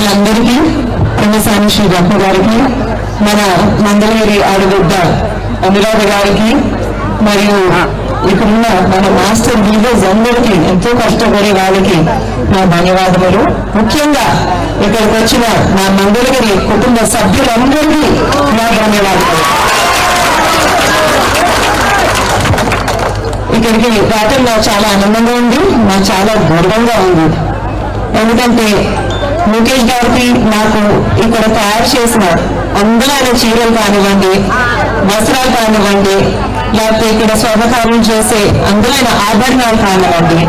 పెద్దలందరికీ, ప్రొఫెసర్ శ్రీ రత్న గారికి, మన మంగళగిరి ఆడబిడ్డ అనురాధ గారికి, మరియు ఇక్కడున్న మన మాస్టర్ లీడర్స్ అందరికీ, ఎంతో కష్టపడే వాళ్ళకి నా ధన్యవాదములు. ముఖ్యంగా ఇక్కడికి వచ్చిన నా మంగళగిరి కుటుంబ సభ్యులందరికీ నా ధన్యవాదాలు. ఇక్కడికి రావటం నాకు చాలా ఆనందంగా ఉంది, నాకు చాలా గర్వంగా ఉంది. ఎందుకంటే ముఖేష్ గారికి నాకు ఇక్కడ తయారు చేసిన అందమైన చీరలు కానివ్వండి, వస్త్రాలు కానివ్వండి, లేకపోతే ఇక్కడ స్వర్ణకార్యం చేసే అందమైన ఆభరణాలు కానివ్వండి,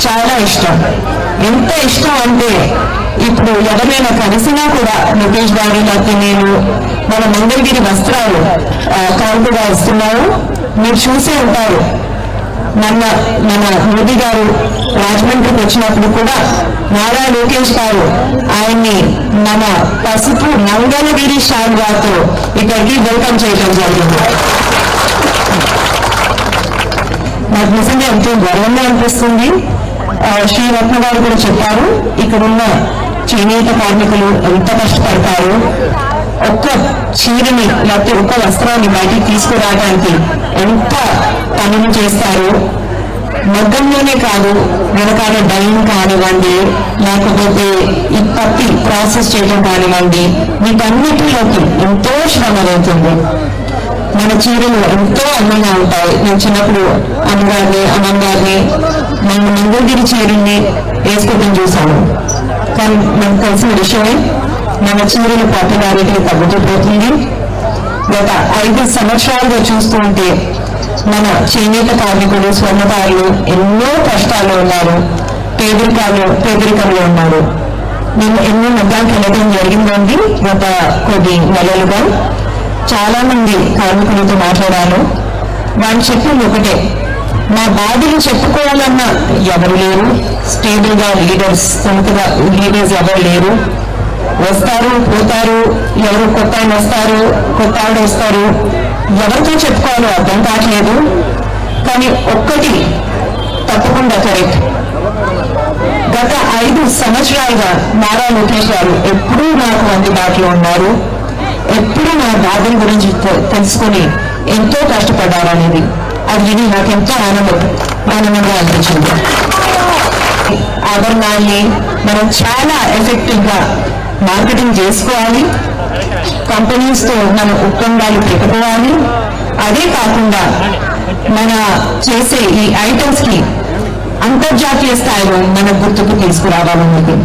చాలా ఇష్టం. ఎంత ఇష్టం అంటే ఇప్పుడు ఎవరైనా కలిసినా కూడా ముఖేష్ గారు లేకపోతే నేను మన మంగళగిరి వస్త్రాలు కానుకగా ఇస్తున్నారు. మీరు చూసే ఉంటారు, మన మోదీ గారు రాజమండ్రికి వచ్చినప్పుడు కూడా నారా లోకేష్ గారు ఆయన్ని మన పసుపు మంగళగిరి శాలువాతో ఇక్కడికి వెల్కమ్ చేయడం జరిగింది. నాకు నిజంగా ఎంతో గర్వంగా అనిపిస్తుంది. శ్రీ రత్న గారు కూడా చెప్పారు, ఇక్కడున్న చేనేత కార్మికులు ఎంత కష్టపడతారు, ఒక్క చీరని లేకపోతే ఒక్క వస్త్రాన్ని బయటికి తీసుకురావడానికి ఎంత పనులు చేస్తారు. మగ్గంలోనే కాదు, వెనకాల డైయింగ్ కానివ్వండి, లేకపోతే ఈ పత్తి ప్రాసెస్ చేయడం కానివ్వండి, వీటన్నిటిలోకి ఎంతో శ్రమ అవుతుంది. మన చీరలు ఎంతో అందంగా ఉంటాయి. నేను చిన్నప్పుడు అమ్మగారిని మన మంగళగిరి చీరల్ని వేసుకోవడం చూశాను. కానీ నాకు తెలిసిన విషయమే, మన చీరల పాపులారిటీ తగ్గుతూ పోతుంది. గత 5 సంవత్సరాలుగా చూస్తూ ఉంటే మన చేనేత కార్మికులు, స్వర్ణకారులు ఎన్నో కష్టాలు ఉన్నారు, పేదరికంలో ఉన్నారు. నేను ఎన్నో మధ్యాహ్నం వెళ్ళడం జరిగిందండి. గత కొద్ది నెలలుగా చాలా మంది కార్మికులతో మాట్లాడాను. వాళ్ళు చెప్పింది ఒకటే, మా బాధలు చెప్పుకోవాలన్నా ఎవరు లేరు, స్టేబుల్ గా లీడర్స్, సొంతగా లీడర్స్ ఎవరు లేరు. వస్తారు పోతారు, ఎవరు కొత్త ఆయన వస్తారు, కొత్త ఆవిడ వస్తారు, ఎవరితో చెప్పుకోవాలో అర్థం కావట్లేదు. కానీ ఒక్కటి తప్పకుండా కరెక్ట్, గత 5 సంవత్సరాలుగా నారా లోకేష్ గారు ఎప్పుడూ నాకు అందుబాటులో ఉన్నారు. ఎప్పుడూ నా బాధల గురించి తెలుసుకొని ఎంతో కష్టపడ్డారనేది అది విని నాకు ఎంతో ఆనందంగా అనిపించింది. ఆభరణాన్ని మనం చాలా ఎఫెక్టివ్ గా మార్కెటింగ్ చేసుకోవాలి, కంపెనీస్ తో మన ఒప్పందాలు పెట్టుకోవాలి. అదే కాకుండా మన చేసే ఈ ఐటమ్స్ కి అంతర్జాతీయ స్థాయిలో మన గుర్తుకు తీసుకురావాలన్నది.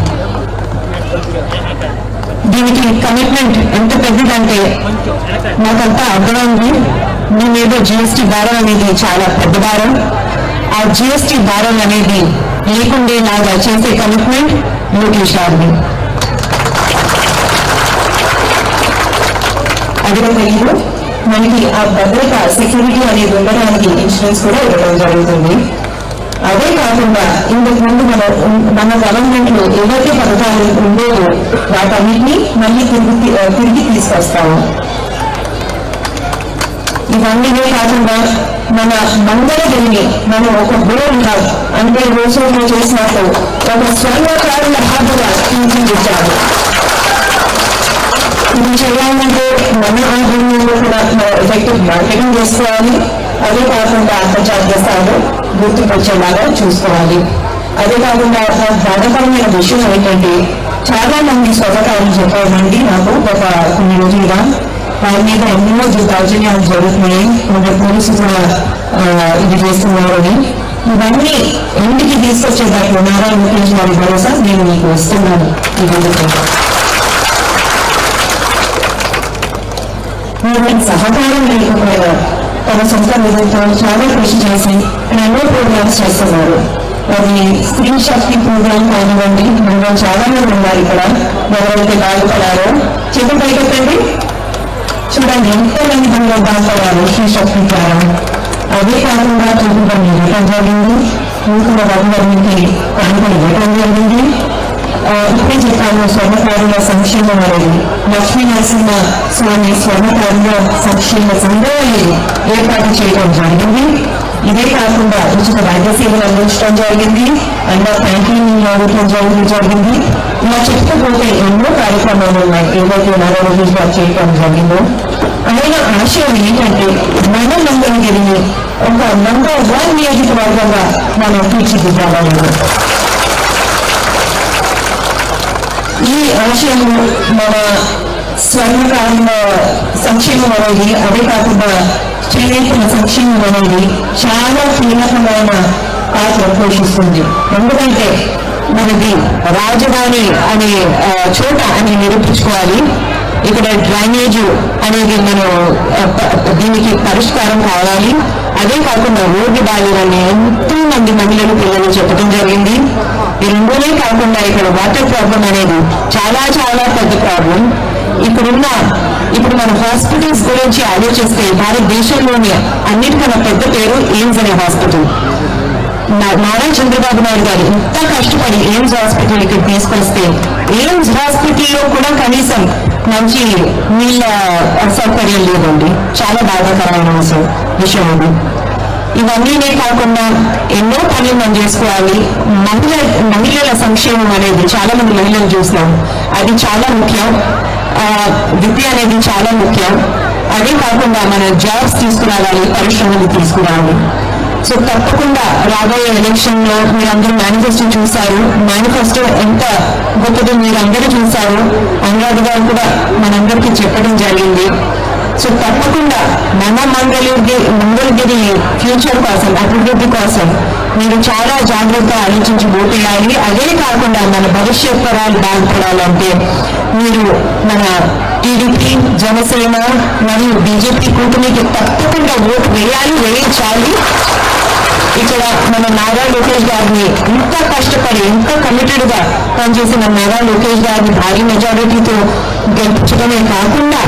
దీనికి కమిట్మెంట్ ఎంత పెద్దదంటే నాకంతా అర్థమైంది. మేమేదో జిఎస్టీ భారం అనేది చాలా పెద్ద భారం. ఆ జిఎస్టీ భారం అనేది లేకుండే లాగా చేసే కమిట్మెంట్ లోకేష్ గారిది. అదే తెలియదు మనకి ఆ భద్రత, సెక్యూరిటీ అనేది ఉండడానికి ఇన్సూరెన్స్ కూడా ఇవ్వడం జరుగుతుంది. అదే కాకుండా ఇంతకు ముందు మన గవర్నమెంట్ లో ఏవైతే పథకాలు ఉండేవో వాటన్నిటినీ మళ్ళీ తిరిగి తీసుకొస్తాము. ఇవన్నీ కాకుండా మన మంగళగిరిని మనం ఒక బోర్డుగా అంటే రోజుల్లో చేసినట్టు ఒక స్వర్ణకారుల హబ్బుగా తీర్చిదిద్దాము. ఇది చేయాలంటే మన ఆధ్వర్యంలో కూడా ఎఫెక్టివ్ మార్కెటింగ్ చేసుకోవాలి. అదే కాకుండా అంతర్జాతీయ స్థాయిలో గుర్తుకొచ్చేలాగా చూసుకోవాలి. అదే కాకుండా బాధాకరమైన విషయం ఏంటంటే చాలా మంది స్వర్ణకారులు చెప్పారండి నాకు ఒక కొన్ని రోజులుగా వారి మీద ఎన్నో దౌర్జన్యాలు జరుగుతున్నాయి, కొందరు పోలీసులు కూడా ఇది చేస్తున్నారని. ఇవన్నీ ఇంటికి తీసుకొచ్చేటప్పుడు నారా లోకేష్ గారి భరోసా నేను మీకు ఇస్తున్నాను. మీరు సహకారం లేకపోయినా తన సొంత నిధులతో చాలా కృషి చేసి ఎన్నో ప్రోగ్రామ్స్ చేస్తున్నారు. అది స్త్రీ శక్తి ప్రోగ్రామ్ కానివ్వండి, మనం చాలా మంది ఉన్నారు ఇక్కడ. ఎవరైతే బాగుపడారో చేతి పైకెత్తండి, చూడండి ఎంతో మంది బాగుపడారు స్త్రీ శక్తి ద్వారా. అదే కాకుండా చూపుగా ఇవ్వటం జరిగింది, ఇంకొక వధువునికి కానుకలు ఇవ్వటం జరిగింది. ఇప్పుడే చెప్పాను స్వర్ణకారుల సంక్షేమం అనేది లక్ష్మీ నరసింహ స్వామి స్వర్ణకారుల సంక్షేమ సంఘాన్ని ఏర్పాటు చేయడం జరిగింది. ఇదే కాకుండా ఉచిత వైద్య సేవలు అందించడం జరిగింది, అండ్ క్యాంటీన్ జరిగింది. ఇలా చెప్పుకుంటే ఎన్నో కార్యక్రమాలు ఉన్నాయి ఏదైతే నారా లోకేష్ గారు చేయడం జరిగిందో. ఆయన ఆశయం ఏంటంటే మన మంగళగిరిని ఒక నంబర్ 1 నియోజకవర్గంగా మనం తీర్చిదిద్దాలని. ఈ ఆశయం మన స్వర్ణకారుల సంక్షేమం అనేది, అదే కాకుండా చేనేతల సంక్షేమం అనేది చాలా కీలకమైన పాత్ర పోషిస్తుంది. ఎందుకంటే మనది రాజధాని అనే చోట అని నిరూపించుకోవాలి. ఇక్కడ డ్రైనేజ్ అనేది మనం దీనికి పరిష్కారం కావాలి. అదే కాకుండా రోడ్డు బాధ్యులని ఎంతో మంది మహిళలు పిల్లలు చెప్పడం జరిగింది. ఈ రెండోనే కాకుండా ఇక్కడ వాటర్ ప్రాబ్లం అనేది చాలా చాలా పెద్ద ప్రాబ్లం. ఇప్పుడు మన హాస్పిటల్స్ గురించి ఆలోచిస్తే భారతదేశంలోనే అన్నిటికన్నా పెద్ద పేరు ఎయిమ్స్ అనే హాస్పిటల్. నారా చంద్రబాబు నాయుడు గారు ఎంత కష్టపడి ఎయిమ్స్ హాస్పిటల్ ఇక్కడ తీసుకొస్తే ఎయిమ్స్ హాస్పిటల్లో కూడా కనీసం మంచి నీళ్ళ సౌకర్యం లేదండి. చాలా బాధాకరమైన విషయం ఇది. ఇవన్నీనే కాకుండా ఎన్నో పనులు మనం చేసుకోవాలి. మహిళల సంక్షేమం అనేది చాలా మంది మహిళలు చూస్తాం, అది చాలా ముఖ్యం. విద్య అనేది చాలా ముఖ్యం. అదే కాకుండా మన జాబ్స్ తీసుకురావాలి, పరిశ్రమలు తీసుకురావాలి. సో తప్పకుండా రాబోయే ఎలక్షన్ లో మీరందరూ మేనిఫెస్టో చూశారు. మేనిఫెస్టో ఎంత గొప్పదో మీరందరూ చూశారు. అనురాధ గారు కూడా మనందరికీ చెప్పడం జరిగింది. సో తప్పకుండా మన మంగళగిరి ఫ్యూచర్ కోసం, అభివృద్ధి కోసం మీరు చాలా జాగ్రత్తగా ఆలోచించి ఓటేయాలి. అదే కాకుండా మన భవిష్యత్ తరాలు బాగుపడాలంటే మీరు మన టీడీపీ, జనసేన మరియు బీజేపీ కూటమికి తప్పకుండా ఓటు వేయించాలి. ఇక్కడ మన నారా లోకేష్ గారిని ఇంత కష్టపడి ఇంత కమిటెడ్ గా పనిచేసిన నారా లోకేష్ గారిని భారీ మెజారిటీతో గెలిపించడమే కాకుండా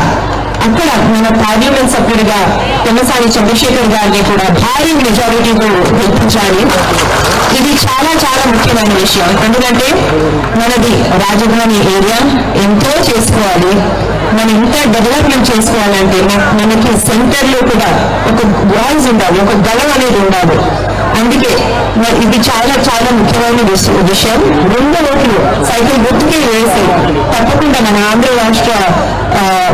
అక్కడ మన పార్లమెంట్ సభ్యుడిగా కొనసాగి చంద్రశేఖర్ గారిని కూడా భారీ మెజారిటీతో గెలిపించాలి. ఇది చాలా చాలా ముఖ్యమైన విషయం. ఎందుకంటే మనది రాజధాని ఏరియా, ఎంతో చేసుకోవాలి. మనం ఇంత డెవలప్మెంట్ చేసుకోవాలంటే మనకి సెంటర్ లో కూడా ఒక వాయిస్ ఉండాలి, ఒక గళం అనేది ఉండాలి. అందుకే ఇది చాలా చాలా ముఖ్యమైన విషయం. 2 ఓట్లు సైకిల్ గుర్తుకే వేసి తప్పకుండా మన ఆంధ్ర రాష్ట్ర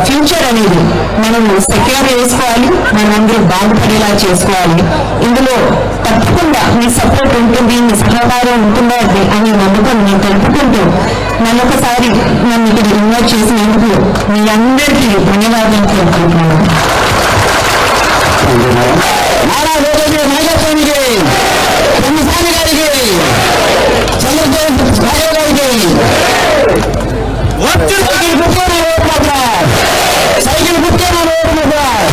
ఫ్యూచర్ అనేది మనం సెక్యూర్ చేసుకోవాలి, మనం అందరూ బాగుపడేలా చేసుకోవాలి. ఇందులో తప్పకుండా మీ సపోర్ట్ ఉంటుంది, మీ సహకారం ఉంటుందో అని నమ్మకం నేను తెలుపుకుంటూ మరొకసారి నన్ను ఇక్కడ ఇన్వైట్ చేసినందుకు మీ అందరికీ ధన్యవాదాలు తెలుపుకుంటున్నాను.